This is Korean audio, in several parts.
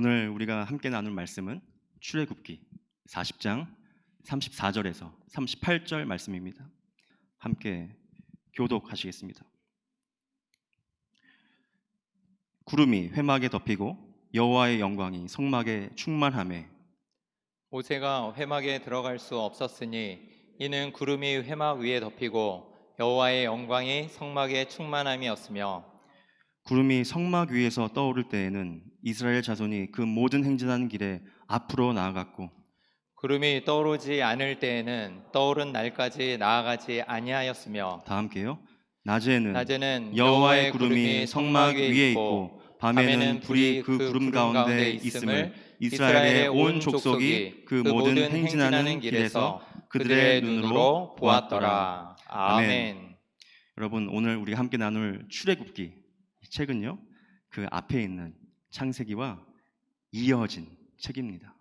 오늘 우리가 함께 나눌 말씀은 출애굽기 40장 34절에서 38절 말씀입니다. 함께 교독하시겠습니다. 구름이 회막에 덮이고 여호와의 영광이 성막에 충만하매 모세가 회막에 들어갈 수 없었으니 이는 구름이 회막 위에 덮이고 여호와의 영광이 성막에 충만함이었으며, 구름이 성막 위에서 떠오를 때에는 이스라엘 자손이 그 모든 행진하는 길에 앞으로 나아갔고 구름이 떠오르지 않을 때에는 떠오른 날까지 나아가지 아니하였으며, 다 함께요. 낮에는 낮에는 여호와의 구름이 성막 위에 있고 밤에는 불이 그 구름 가운데 있음을 이스라엘의 온 족속이 그 모든 행진하는 길에서 그들의 눈으로 보았더라. 아멘. 여러분, 오늘 우리 함께 나눌 출애굽기 이 책은요, 그 앞에 있는 창세기와 이어진 책입니다.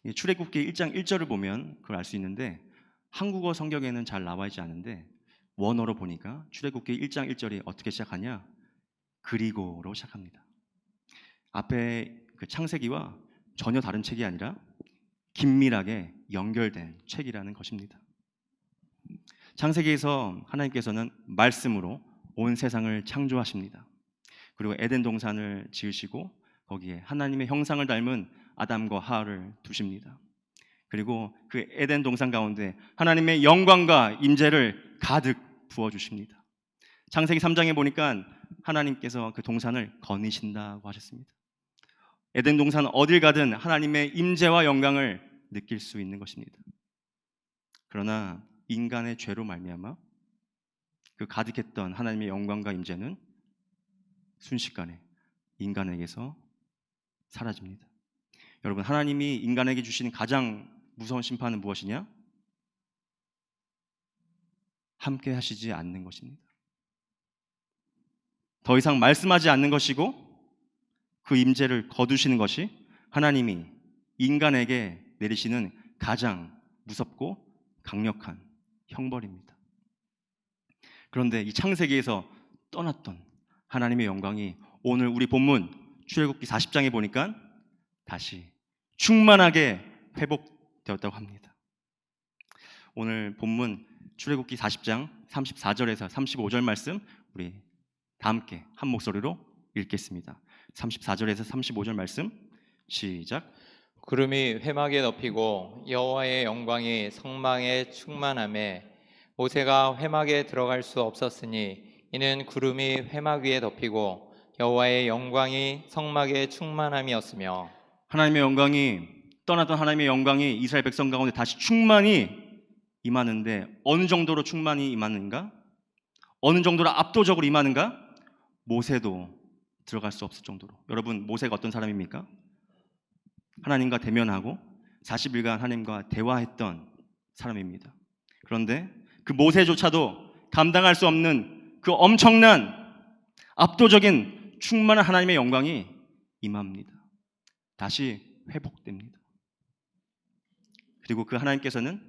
이 출애굽기 1장 1절을 보면 그걸 알 수 있는데 한국어 성경에는 잘 나와 있지 않은데 원어로 보니까 출애굽기 1장 1절이 어떻게 시작하냐? 그리고로 시작합니다. 앞에 그 창세기와 전혀 다른 책이 아니라 긴밀하게 연결된 책이라는 것입니다. 창세기에서 하나님께서는 말씀으로 온 세상을 창조하십니다. 그리고 에덴 동산을 지으시고 거기에 하나님의 형상을 닮은 아담과 하와를 두십니다. 그리고 그 에덴 동산 가운데 하나님의 영광과 임재를 가득 부어주십니다. 창세기 3장에 보니까 하나님께서 그 동산을 거니신다고 하셨습니다. 에덴 동산 어딜 가든 하나님의 임재와 영광을 느낄 수 있는 것입니다. 그러나 인간의 죄로 말미암아 그 가득했던 하나님의 영광과 임재는 순식간에 인간에게서 사라집니다. 여러분, 하나님이 인간에게 주신 가장 무서운 심판은 무엇이냐? 함께 하시지 않는 것입니다. 더 이상 말씀하지 않는 것이고 그 임재를 거두시는 것이 하나님이 인간에게 내리시는 가장 무섭고 강력한 형벌입니다. 그런데 이 창세기에서 떠났던 하나님의 영광이 오늘 우리 본문 출애굽기 40장에 보니까 다시 충만하게 회복되었다고 합니다. 오늘 본문 출애굽기 40장 34절에서 35절 말씀 우리 다 함께 한 목소리로 읽겠습니다. 34절에서 35절 말씀 시작. 구름이 회막에 덮이고 여호와의 영광이 성막에 충만함에 모세가 회막에 들어갈 수 없었으니 이는 구름이 회막 위에 덮이고 여호와의 영광이 성막에 충만함이었으며, 하나님의 영광이 떠났던 하나님의 영광이 이스라엘 백성 가운데 다시 충만히 임하는데 어느 정도로 충만히 임하는가? 어느 정도로 압도적으로 임하는가? 모세도 들어갈 수 없을 정도로. 여러분, 모세가 어떤 사람입니까? 하나님과 대면하고 40일간 하나님과 대화했던 사람입니다. 그런데 그 모세조차도 감당할 수 없는 그 엄청난 압도적인 충만한 하나님의 영광이 임합니다. 다시 회복됩니다. 그리고 그 하나님께서는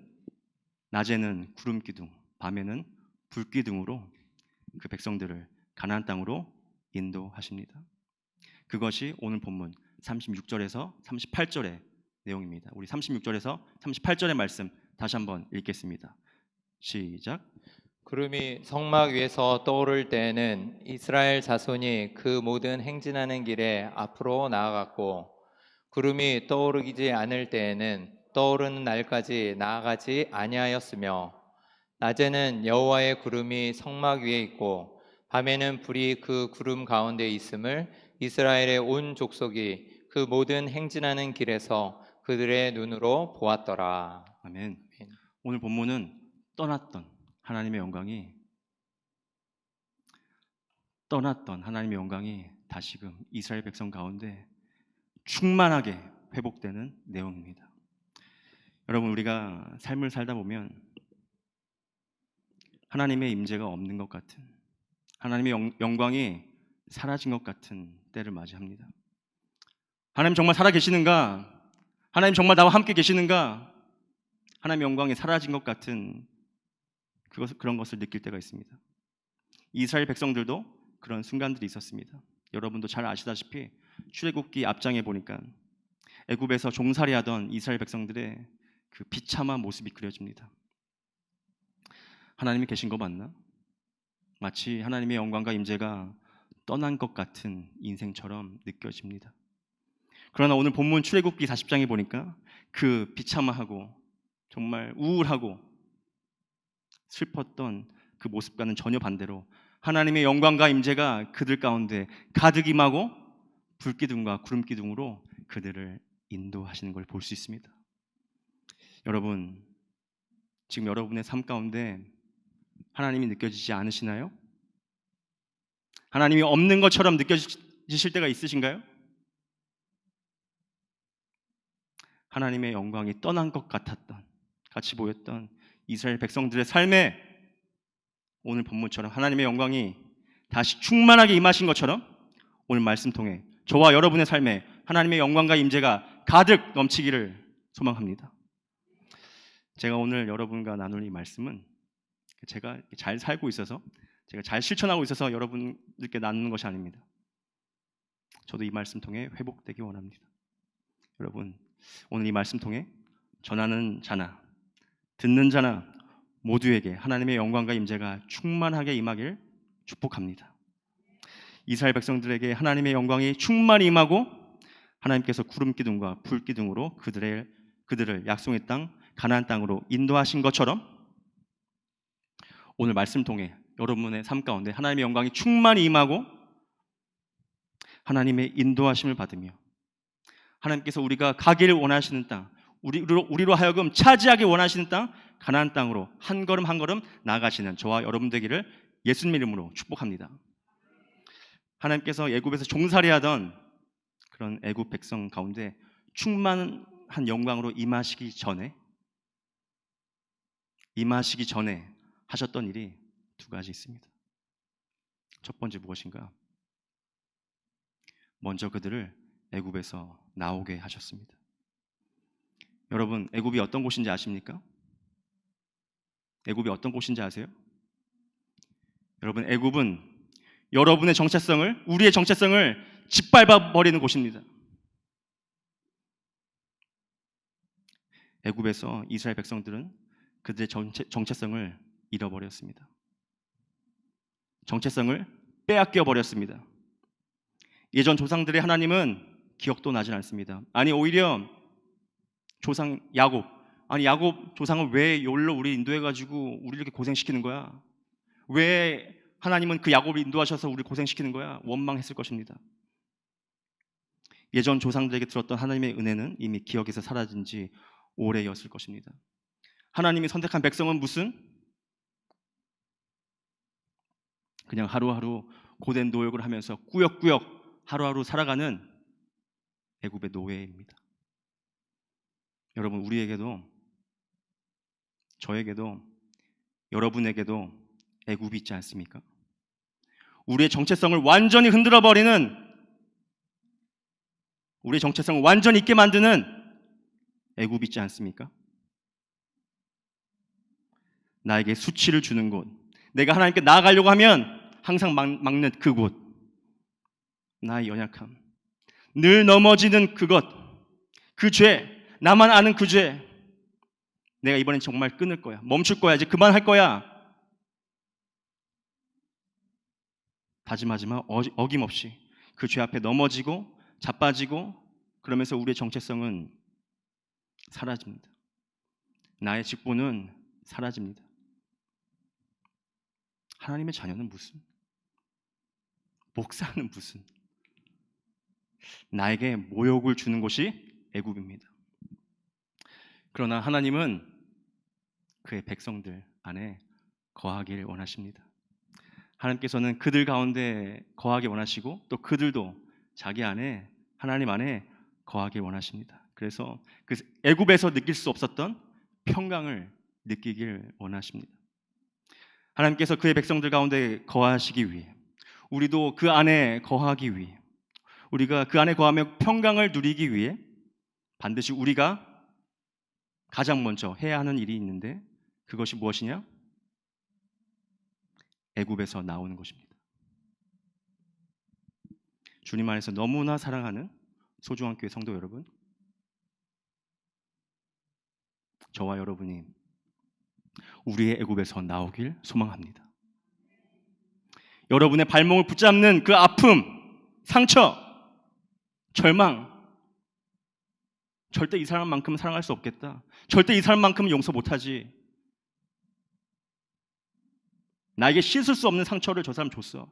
낮에는 구름 기둥, 밤에는 불 기둥으로 그 백성들을 가나안 땅으로 인도하십니다. 그것이 오늘 본문 36절에서 38절의 내용입니다. 우리 36절에서 38절의 말씀 다시 한번 읽겠습니다. 시작. 구름이 성막 위에서 떠오를 때에는 이스라엘 자손이 그 모든 행진하는 길에 앞으로 나아갔고 구름이 떠오르지 않을 때에는 떠오르는 날까지 나아가지 아니하였으며, 낮에는 여호와의 구름이 성막 위에 있고 밤에는 불이 그 구름 가운데 있음을 이스라엘의 온 족속이 그 모든 행진하는 길에서 그들의 눈으로 보았더라. 아멘. 오늘 본문은 떠났던 하나님의 영광이 다시금 이스라엘 백성 가운데 충만하게 회복되는 내용입니다. 여러분, 우리가 삶을 살다 보면 하나님의 임재가 없는 것 같은, 하나님의 영광이 사라진 것 같은 때를 맞이합니다. 하나님 정말 살아 계시는가? 하나님 정말 나와 함께 계시는가? 하나님의 영광이 사라진 것 같은 그런 것을 느낄 때가 있습니다. 이스라엘 백성들도 그런 순간들이 있었습니다. 여러분도 잘 아시다시피 출애굽기 앞장에 보니까 애굽에서 종살이하던 이스라엘 백성들의 그 비참한 모습이 그려집니다. 하나님이 계신 거 맞나? 마치 하나님의 영광과 임재가 떠난 것 같은 인생처럼 느껴집니다. 그러나 오늘 본문 출애굽기 40장에 보니까 그 비참하고 정말 우울하고 슬펐던 그 모습과는 전혀 반대로 하나님의 영광과 임재가 그들 가운데 가득 임하고 불기둥과 구름기둥으로 그들을 인도하시는 걸 볼 수 있습니다. 여러분, 지금 여러분의 삶 가운데 하나님이 느껴지지 않으시나요? 하나님이 없는 것처럼 느껴지실 때가 있으신가요? 하나님의 영광이 떠난 것 같았던, 같이 보였던 이스라엘 백성들의 삶에 오늘 본문처럼 하나님의 영광이 다시 충만하게 임하신 것처럼 오늘 말씀 통해 저와 여러분의 삶에 하나님의 영광과 임재가 가득 넘치기를 소망합니다. 제가 오늘 여러분과 나눌 이 말씀은 제가 잘 살고 있어서, 제가 잘 실천하고 있어서 여러분들께 나누는 것이 아닙니다. 저도 이 말씀 통해 회복되기 원합니다. 여러분, 오늘 이 말씀 통해 전하는 자나 듣는 자나 모두에게 하나님의 영광과 임재가 충만하게 임하길 축복합니다. 이스라엘 백성들에게 하나님의 영광이 충만히 임하고 하나님께서 구름 기둥과 불 기둥으로 그들을 약속의 땅 가나안 땅으로 인도하신 것처럼 오늘 말씀 통해 여러분의 삶 가운데 하나님의 영광이 충만히 임하고 하나님의 인도하심을 받으며 하나님께서 우리가 가기를 원하시는 땅, 우리로 하여금 차지하기 원하시는 땅 가나안 땅으로 한 걸음 한 걸음 나아가시는 저와 여러분 되기를 예수님 이름으로 축복합니다. 하나님께서 애굽에서 종살이하던 그런 애굽 백성 가운데 충만한 영광으로 임하시기 전에 하셨던 일이 두 가지 있습니다. 첫 번째 무엇인가? 먼저 그들을 애굽에서 나오게 하셨습니다. 여러분, 애굽이 어떤 곳인지 아십니까? 애굽이 어떤 곳인지 아세요? 여러분, 애굽은 여러분의 정체성을, 우리의 정체성을 짓밟아 버리는 곳입니다. 애굽에서 이스라엘 백성들은 그들의 정체성을 잃어버렸습니다. 정체성을 빼앗겨 버렸습니다. 예전 조상들의 하나님은 기억도 나지 않습니다. 아니, 오히려 조상 야곱, 조상은 왜 여기로 우리 인도해가지고 우리 이렇게 고생시키는 거야? 왜 하나님은 그 야곱을 인도하셔서 우리 고생시키는 거야? 원망했을 것입니다. 예전 조상들에게 들었던 하나님의 은혜는 이미 기억에서 사라진 지 오래였을 것입니다. 하나님이 선택한 백성은 무슨? 그냥 하루하루 고된 노역을 하면서 꾸역꾸역 하루하루 살아가는 애굽의 노예입니다. 여러분, 우리에게도, 저에게도, 여러분에게도 애굽이 있지 않습니까? 우리의 정체성을 완전히 흔들어버리는, 우리의 정체성을 완전히 있게 만드는 애굽이 있지 않습니까? 나에게 수치를 주는 곳, 내가 하나님께 나아가려고 하면 항상 막는 그곳, 나의 연약함, 늘 넘어지는 그것, 그 죄, 나만 아는 그 죄, 내가 이번엔 정말 끊을 거야, 멈출 거야, 이제 그만할 거야 다짐하지만 어김없이 그 죄 앞에 넘어지고 자빠지고 그러면서 우리의 정체성은 사라집니다. 나의 직분은 사라집니다. 하나님의 자녀는 무슨? 목사는 무슨? 나에게 모욕을 주는 곳이 애굽입니다. 그러나 하나님은 그의 백성들 안에 거하기를 원하십니다. 하나님께서는 그들 가운데 거하기 원하시고 또 그들도 자기 안에, 하나님 안에 거하기 원하십니다. 그래서 그 애굽에서 느낄 수 없었던 평강을 느끼길 원하십니다. 하나님께서 그의 백성들 가운데 거하시기 위해, 우리도 그 안에 거하기 위해, 우리가 그 안에 거하며 평강을 누리기 위해 반드시 우리가 가장 먼저 해야 하는 일이 있는데 그것이 무엇이냐? 애굽에서 나오는 것입니다. 주님 안에서 너무나 사랑하는 소중한 교회 성도 여러분, 저와 여러분이 우리의 애굽에서 나오길 소망합니다. 여러분의 발목을 붙잡는 그 아픔, 상처, 절망, 절대 이 사람만큼은 사랑할 수 없겠다, 절대 이 사람만큼은 용서 못하지, 나에게 씻을 수 없는 상처를 저 사람 줬어.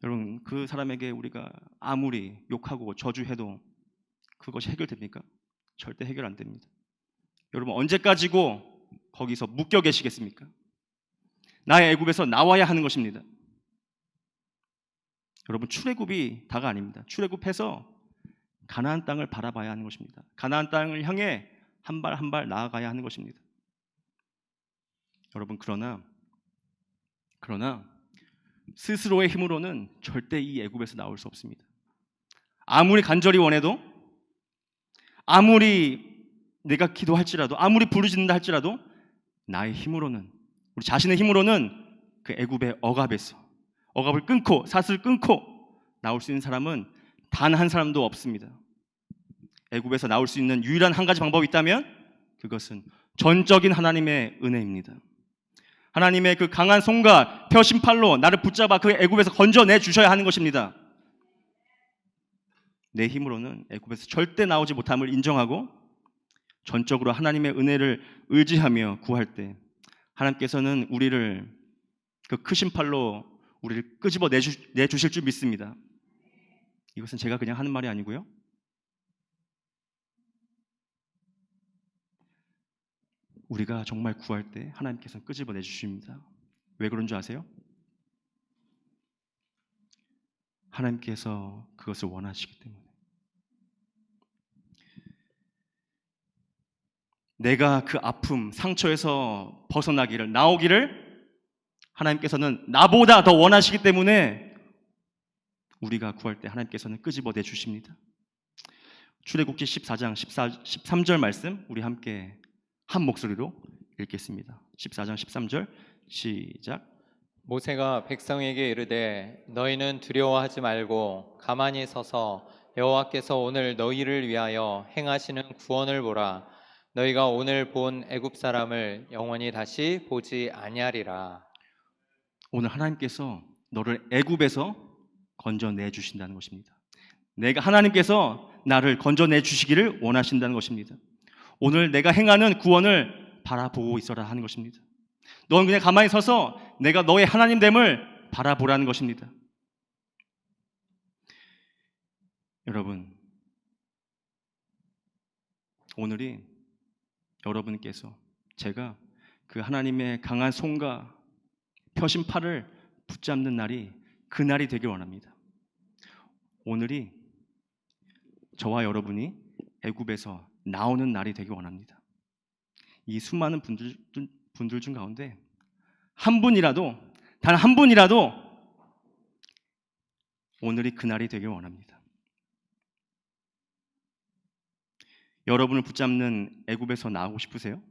여러분, 그 사람에게 우리가 아무리 욕하고 저주해도 그것이 해결됩니까? 절대 해결 안 됩니다. 여러분, 언제까지고 거기서 묶여 계시겠습니까? 나의 애굽에서 나와야 하는 것입니다. 여러분, 출애굽이 다가 아닙니다. 출애굽해서 가나안 땅을 바라봐야 하는 것입니다. 가나안 땅을 향해 한 발 한 발 나아가야 하는 것입니다. 여러분, 그러나 스스로의 힘으로는 절대 이 애굽에서 나올 수 없습니다. 아무리 간절히 원해도, 아무리 내가 기도할지라도, 아무리 부르짖는다 할지라도 나의 힘으로는, 우리 자신의 힘으로는 그 애굽의 억압을 끊고 사슬을 끊고 나올 수 있는 사람은 단 한 사람도 없습니다. 애굽에서 나올 수 있는 유일한 한 가지 방법이 있다면 그것은 전적인 하나님의 은혜입니다. 하나님의 그 강한 손과 펴신 팔로 나를 붙잡아 그 애굽에서 건져내 주셔야 하는 것입니다. 내 힘으로는 애굽에서 절대 나오지 못함을 인정하고 전적으로 하나님의 은혜를 의지하며 구할 때 하나님께서는 우리를 그 크신 팔로 우리를 끄집어 내주실 줄 믿습니다. 이것은 제가 그냥 하는 말이 아니고요, 우리가 정말 구할 때 하나님께서는 끄집어 내주십니다. 왜 그런 줄 아세요? 하나님께서 그것을 원하시기 때문에. 내가 그 아픔, 상처에서 벗어나기를, 나오기를 하나님께서는 나보다 더 원하시기 때문에 우리가 구할 때 하나님께서는 끄집어 내주십니다. 출애굽기 14장 13절 말씀 우리 함께 한 목소리로 읽겠습니다. 14장 13절 시작. 모세가 백성에게 이르되 너희는 두려워하지 말고 가만히 서서 여호와께서 오늘 너희를 위하여 행하시는 구원을 보라. 너희가 오늘 본 애굽 사람을 영원히 다시 보지 아니하리라. 오늘 하나님께서 너를 애굽에서 건져내 주신다는 것입니다. 하나님께서 나를 건져내 주시기를 원하신다는 것입니다. 오늘 내가 행하는 구원을 바라보고 있어라 하는 것입니다. 넌 그냥 가만히 서서 내가 너의 하나님됨을 바라보라는 것입니다. 여러분, 오늘이 여러분께서 제가 그 하나님의 강한 손과 펴신 팔을 붙잡는 날이 그 날이 되길 원합니다. 오늘이 저와 여러분이 애굽에서 나오는 날이 되길 원합니다. 이 수많은 분들 중 가운데 한 분이라도, 단 한 분이라도 오늘이 그 날이 되길 원합니다. 여러분을 붙잡는 애굽에서 나오고 싶으세요?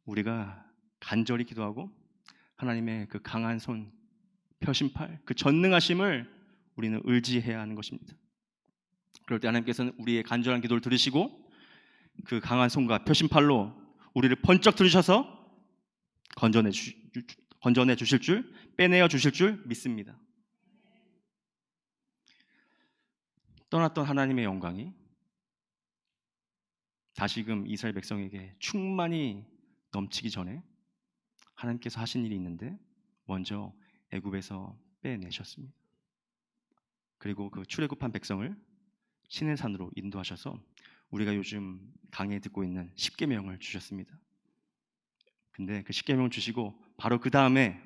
우리가 간절히 기도하고 하나님의 그 강한 손, 펴신 팔, 그 전능하심을 우리는 의지해야 하는 것입니다. 그럴 때 하나님께서는 우리의 간절한 기도를 들으시고 그 강한 손과 펴신 팔로 우리를 번쩍 들으셔서 건져내 주실 줄, 빼내어 주실 줄 믿습니다. 떠났던 하나님의 영광이 다시금 이스라엘 백성에게 충만히 넘치기 전에 하나님께서 하신 일이 있는데 먼저 애굽에서 빼내셨습니다. 그리고 그 출애굽한 백성을 시내산으로 인도하셔서 우리가 요즘 강의에 듣고 있는 십계명을 주셨습니다. 근데 그 십계명을 주시고 바로 그 다음에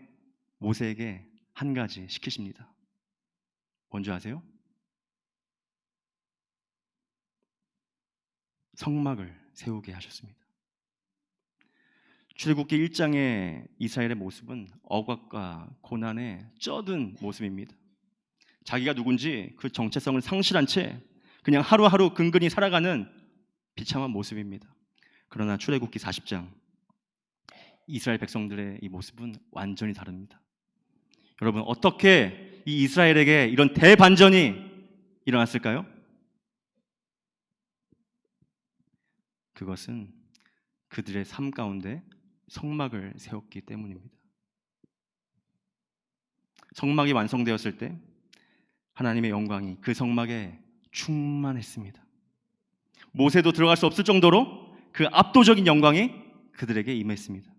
모세에게 한 가지 시키십니다. 뭔지 아세요? 성막을 세우게 하셨습니다. 출애굽기 1장의 이스라엘의 모습은 억압과 고난에 쩌든 모습입니다. 자기가 누군지 그 정체성을 상실한 채 그냥 하루하루 근근히 살아가는 비참한 모습입니다. 그러나 출애굽기 40장 이스라엘 백성들의 이 모습은 완전히 다릅니다. 여러분, 어떻게 이 이스라엘에게 이런 대반전이 일어났을까요? 그것은 그들의 삶 가운데 성막을 세웠기 때문입니다. 성막이 완성되었을 때 하나님의 영광이 그 성막에 충만했습니다. 모세도 들어갈 수 없을 정도로 그 압도적인 영광이 그들에게 임했습니다.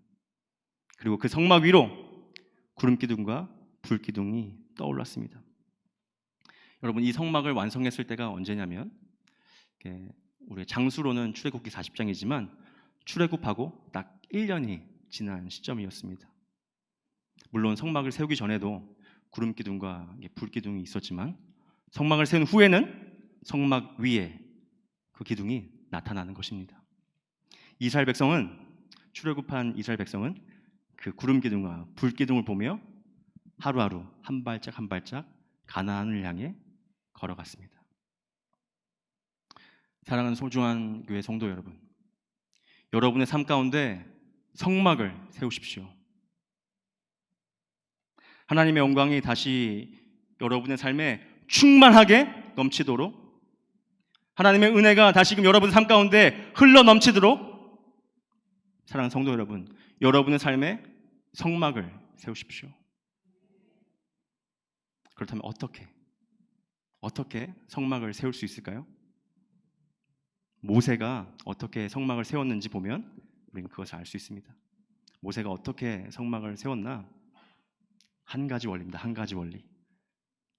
그리고 그 성막 위로 구름 기둥과 불 기둥이 떠올랐습니다. 여러분, 이 성막을 완성했을 때가 언제냐면 우리 장수로는 출애굽기 40장이지만 출애굽하고 딱 1년이 지난 시점이었습니다. 물론 성막을 세우기 전에도 구름 기둥과 불 기둥이 있었지만 성막을 세운 후에는 성막 위에 그 기둥이 나타나는 것입니다. 이스라엘 백성은 출애굽한 이스라엘 백성은 그 구름 기둥과 불 기둥을 보며 하루하루 한 발짝 한 발짝 가나안을 향해 걸어갔습니다. 사랑하는 소중한 교회 성도 여러분, 여러분의 삶 가운데 성막을 세우십시오. 하나님의 영광이 다시 여러분의 삶에 충만하게 넘치도록, 하나님의 은혜가 다시금 여러분의 삶 가운데 흘러 넘치도록, 사랑하는 성도 여러분, 여러분의 삶에 성막을 세우십시오. 그렇다면 어떻게 성막을 세울 수 있을까요? 모세가 어떻게 성막을 세웠는지 보면 우리는 그것을 알 수 있습니다. 모세가 어떻게 성막을 세웠나? 한 가지 원리입니다. 한 가지 원리.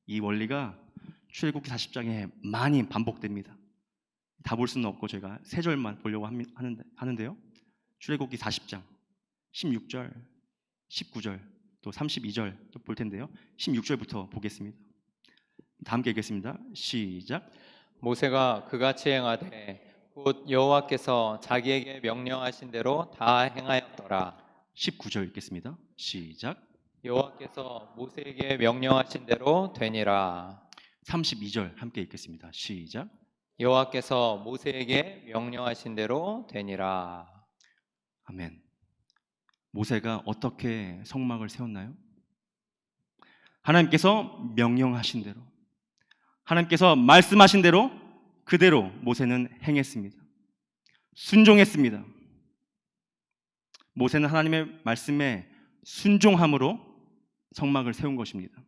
이 원리가 출애굽기 40장에 많이 반복됩니다. 다 볼 수는 없고 저희가 세 절만 보려고 하는데요. 출애굽기 40장 16절, 19절, 또 32절 또 볼 텐데요. 16절부터 보겠습니다. 다 함께 읽겠습니다. 시작. 모세가 그같이 행하되 곧 여호와께서 자기에게 명령하신 대로 다 행하였더라. 19절 읽겠습니다. 시작. 여호와께서 모세에게 명령하신 대로 되니라. 32절 함께 읽겠습니다. 시작. 여호와께서 모세에게 명령하신 대로 되니라. 아멘. 모세가 어떻게 성막을 세웠나요? 하나님께서 명령하신 대로, 하나님께서 말씀하신 대로 그대로 모세는 행했습니다. 순종했습니다. 모세는 하나님의 말씀에 순종함으로 성막을 세운 것입니다.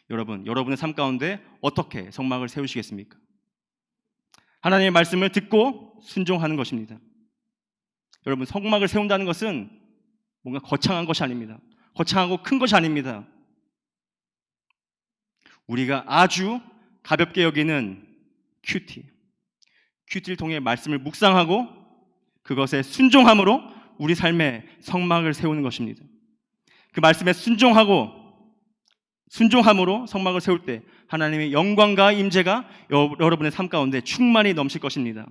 여러분, 여러분의 삶 가운데 어떻게 성막을 세우시겠습니까? 하나님의 말씀을 듣고 순종하는 것입니다. 여러분, 성막을 세운다는 것은 뭔가 거창한 것이 아닙니다. 거창하고 큰 것이 아닙니다. 우리가 아주 가볍게 여기는 큐티를 통해 말씀을 묵상하고 그것에 순종함으로 우리 삶에 성막을 세우는 것입니다. 그 말씀에 순종함으로 성막을 세울 때 하나님의 영광과 임재가 여러분의 삶 가운데 충만히 넘칠 것입니다.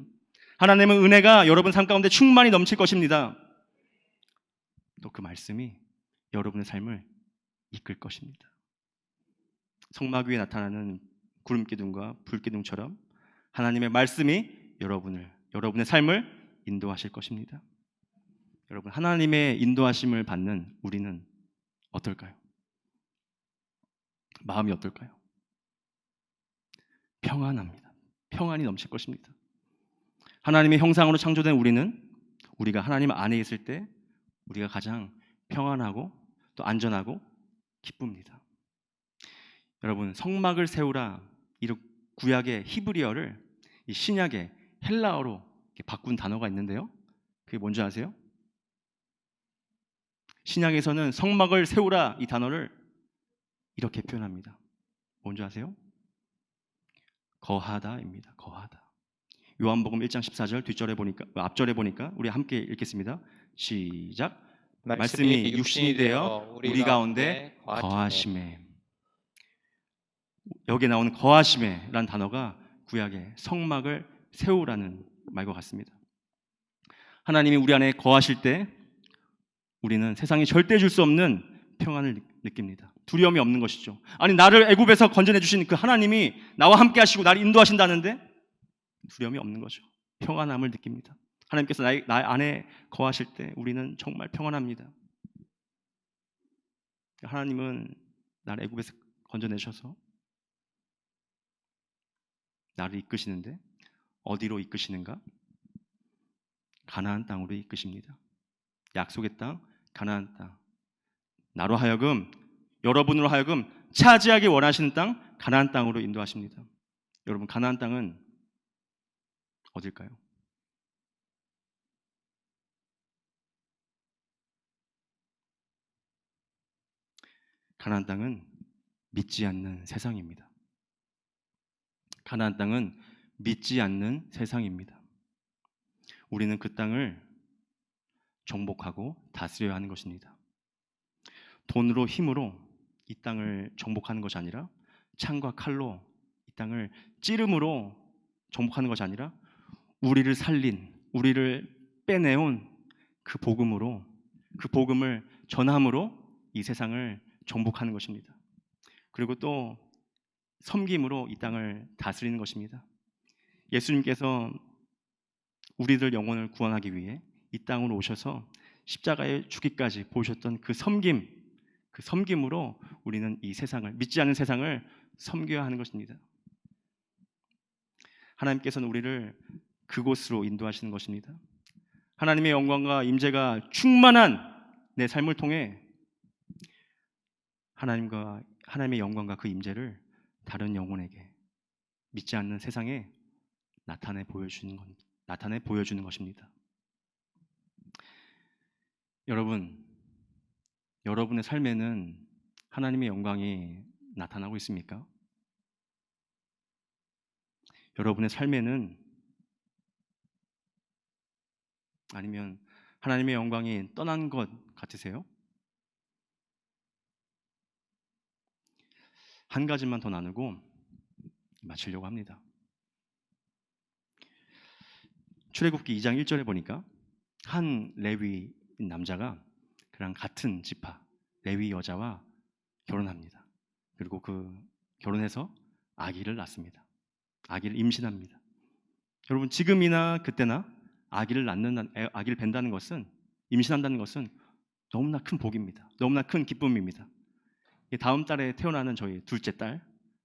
하나님의 은혜가 여러분 삶 가운데 충만히 넘칠 것입니다. 또 그 말씀이 여러분의 삶을 이끌 것입니다. 성막 위에 나타나는 구름 기둥과 불 기둥처럼 하나님의 말씀이 여러분의 삶을 인도하실 것입니다. 여러분, 하나님의 인도하심을 받는 우리는 어떨까요? 마음이 어떨까요? 평안합니다. 평안이 넘칠 것입니다. 하나님의 형상으로 창조된 우리가 하나님 안에 있을 때 우리가 가장 평안하고 또 안전하고 기쁩니다. 여러분, 성막을 세우라, 이 구약의 히브리어를 이 신약의 헬라어로 바꾼 단어가 있는데요. 그게 뭔지 아세요? 신약에서는 성막을 세우라 이 단어를 이렇게 표현합니다. 뭔지 아세요? 거하다입니다. 거하다. 요한복음 1장 14절 앞절에 보니까 우리 함께 읽겠습니다. 시작. 말씀이 육신이 되어 우리 가운데 거하심에. 여기에 나오는 거하심에라는 단어가 구약의 성막을 세우라는 말과 같습니다. 하나님이 우리 안에 거하실 때 우리는 세상이 절대 줄 수 없는 평안을 느낍니다. 두려움이 없는 것이죠. 아니, 나를 애굽에서 건져내 주신 그 하나님이 나와 함께 하시고 나를 인도하신다는데 두려움이 없는 거죠. 평안함을 느낍니다. 하나님께서 나 안에 거하실 때 우리는 정말 평안합니다. 하나님은 나를 애굽에서 건져내셔서 나를 이끄시는데 어디로 이끄시는가? 가나안 땅으로 이끄십니다. 약속의 땅, 가나안 땅. 나로 하여금, 여러분으로 하여금 차지하기 원하시는 땅, 가나안 땅으로 인도하십니다. 여러분, 가나안 땅은 어딜까요? 가나안 땅은 믿지 않는 세상입니다. 가나안 땅은 믿지 않는 세상입니다. 우리는 그 땅을 정복하고 다스려야 하는 것입니다. 돈으로 힘으로 이 땅을 정복하는 것이 아니라 창과 칼로 이 땅을 찌름으로 정복하는 것이 아니라 우리를 살린, 우리를 빼내온 그 복음으로, 그 복음을 전함으로 이 세상을 정복하는 것입니다. 그리고 또 섬김으로 이 땅을 다스리는 것입니다. 예수님께서 우리들 영혼을 구원하기 위해 이 땅으로 오셔서 십자가에 죽기까지 보셨던 그 섬김으로 우리는 이 세상을, 믿지 않는 세상을 섬겨야 하는 것입니다. 하나님께서는 우리를 그곳으로 인도하시는 것입니다. 하나님의 영광과 임재가 충만한 내 삶을 통해 하나님의 영광과 그 임재를 다른 영혼에게, 믿지 않는 세상에 나타내 보여주는 것입니다. 여러분의 삶에는 하나님의 영광이 나타나고 있습니까? 여러분의 삶에는, 아니면 하나님의 영광이 떠난 것 같으세요? 한 가지만 더 나누고 마치려고 합니다. 출애굽기 2장 1절에 보니까 한 레위 남자가 그랑 같은 지파 레위 여자와 결혼합니다. 그리고 그 결혼해서 아기를 낳습니다. 아기를 임신합니다. 여러분, 지금이나 그때나 아기를 뵌다는 것은, 임신한다는 것은 너무나 큰 복입니다. 너무나 큰 기쁨입니다. 다음 달에 태어나는 저희 둘째 딸,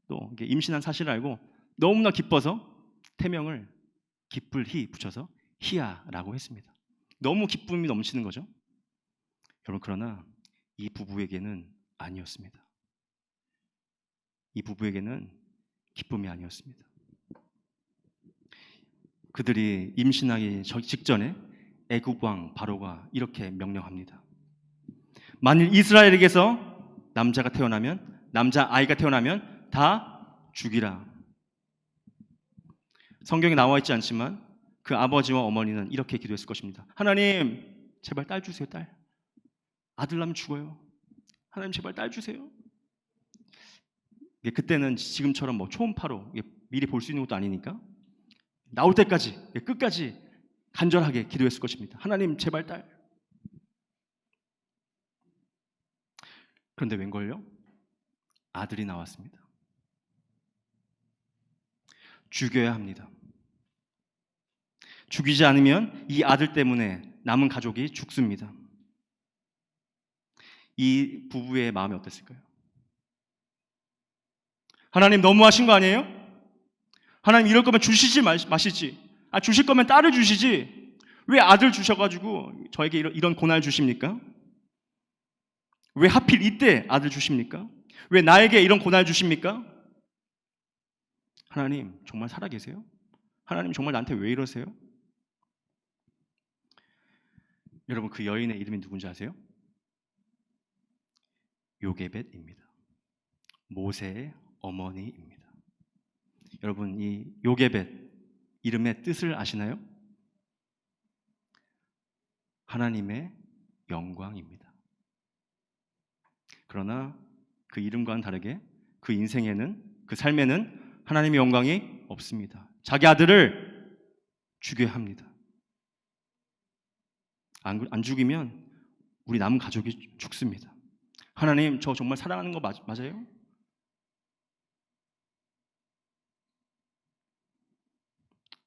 또 임신한 사실을 알고 너무나 기뻐서 태명을 기쁠희 붙여서 희야라고 했습니다. 너무 기쁨이 넘치는 거죠. 여러분, 그러나 이 부부에게는 아니었습니다. 이 부부에게는 기쁨이 아니었습니다. 그들이 임신하기 직전에 애굽 왕 바로가 이렇게 명령합니다. 만일 이스라엘에게서 남자아이가 태어나면 다 죽이라. 성경에 나와 있지 않지만 그 아버지와 어머니는 이렇게 기도했을 것입니다. 하나님, 제발 딸 주세요. 딸. 아들 낳으면 죽어요. 하나님, 제발 딸 주세요. 그때는 지금처럼 초음파로 미리 볼 수 있는 것도 아니니까 나올 때까지, 끝까지 간절하게 기도했을 것입니다. 하나님, 제발 딸. 그런데 웬걸요? 아들이 나왔습니다. 죽여야 합니다. 죽이지 않으면 이 아들 때문에 남은 가족이 죽습니다. 이 부부의 마음이 어땠을까요? 하나님, 너무하신 거 아니에요? 하나님, 이럴 거면 주시지 마시지. 주실 거면 딸을 주시지. 왜 아들 주셔가지고 저에게 이런 고난을 주십니까? 왜 하필 이때 아들 주십니까? 왜 나에게 이런 고난을 주십니까? 하나님, 정말 살아계세요? 하나님, 정말 나한테 왜 이러세요? 여러분, 그 여인의 이름이 누군지 아세요? 요게벳입니다. 모세의 어머니입니다. 여러분, 이 요게벳 이름의 뜻을 아시나요? 하나님의 영광입니다. 그러나 그 이름과는 다르게 그 인생에는, 그 삶에는 하나님의 영광이 없습니다. 자기 아들을 죽여야 합니다. 안 죽이면 우리 남은 가족이 죽습니다. 하나님, 저 정말 사랑하는 거 맞아요?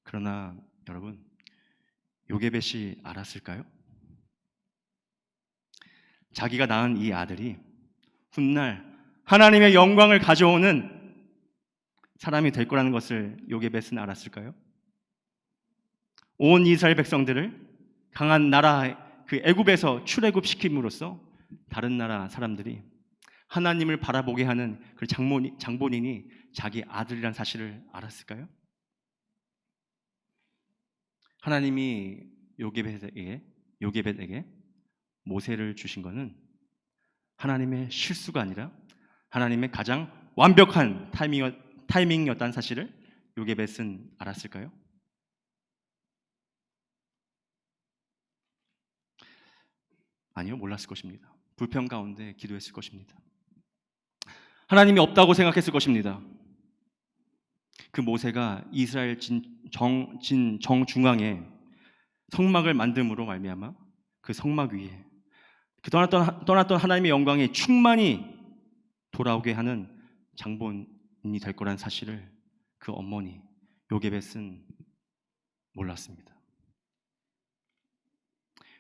그러나 여러분, 요게벳이 알았을까요? 자기가 낳은 이 아들이 훗날 하나님의 영광을 가져오는 사람이 될 거라는 것을 요게벳은 알았을까요? 온 이스라엘 백성들을 강한 나라 그 애굽에서 출애굽시킴으로써 다른 나라 사람들이 하나님을 바라보게 하는 그 장본인이 자기 아들이란 사실을 알았을까요? 하나님이 요게벳에게 모세를 주신 것은 하나님의 실수가 아니라 하나님의 가장 완벽한 타이밍이었다는 사실을 요게벳은 알았을까요? 아니요, 몰랐을 것입니다. 불평 가운데 기도했을 것입니다. 하나님이 없다고 생각했을 것입니다. 그 모세가 이스라엘 정중앙에 성막을 만듦으로 말미암아 그 성막 위에 그 떠났던 하나님의 영광이 충만히 돌아오게 하는 장본인이 될 거라는 사실을 그 어머니 요게벳은 몰랐습니다.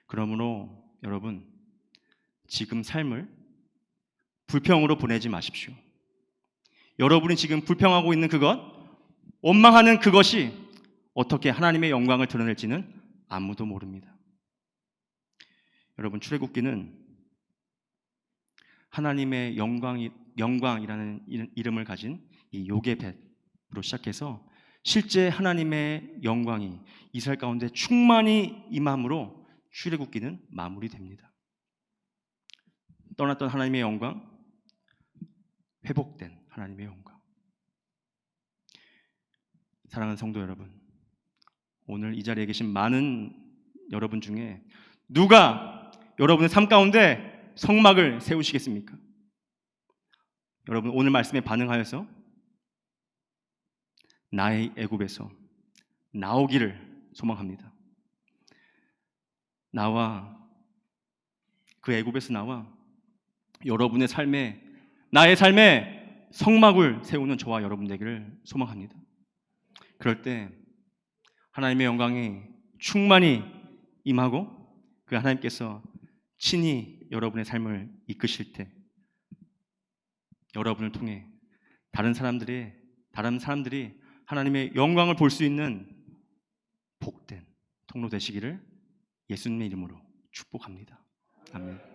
그러므로 여러분, 지금 삶을 불평으로 보내지 마십시오. 여러분이 지금 불평하고 있는 그것, 원망하는 그것이 어떻게 하나님의 영광을 드러낼지는 아무도 모릅니다. 여러분, 출애굽기는 하나님의 영광이라는 이름을 가진 이 요게벳으로 시작해서 실제 하나님의 영광이 이스라엘 가운데 충만히 임함으로 출애굽기는 마무리됩니다. 떠났던 하나님의 영광, 회복된 하나님의 영광. 사랑하는 성도 여러분, 오늘 이 자리에 계신 많은 여러분 중에 누가 여러분의 삶 가운데 성막을 세우시겠습니까? 여러분, 오늘 말씀에 반응하여서 나의 애굽에서 나오기를 소망합니다. 그 애굽에서 나와 여러분의 삶에, 나의 삶에 성막을 세우는 저와 여러분 되기를 소망합니다. 그럴 때 하나님의 영광이 충만히 임하고 그 하나님께서 친히 여러분의 삶을 이끄실 때 여러분을 통해 다른 사람들이 하나님의 영광을 볼 수 있는 복된 통로 되시기를 예수님의 이름으로 축복합니다. 아멘.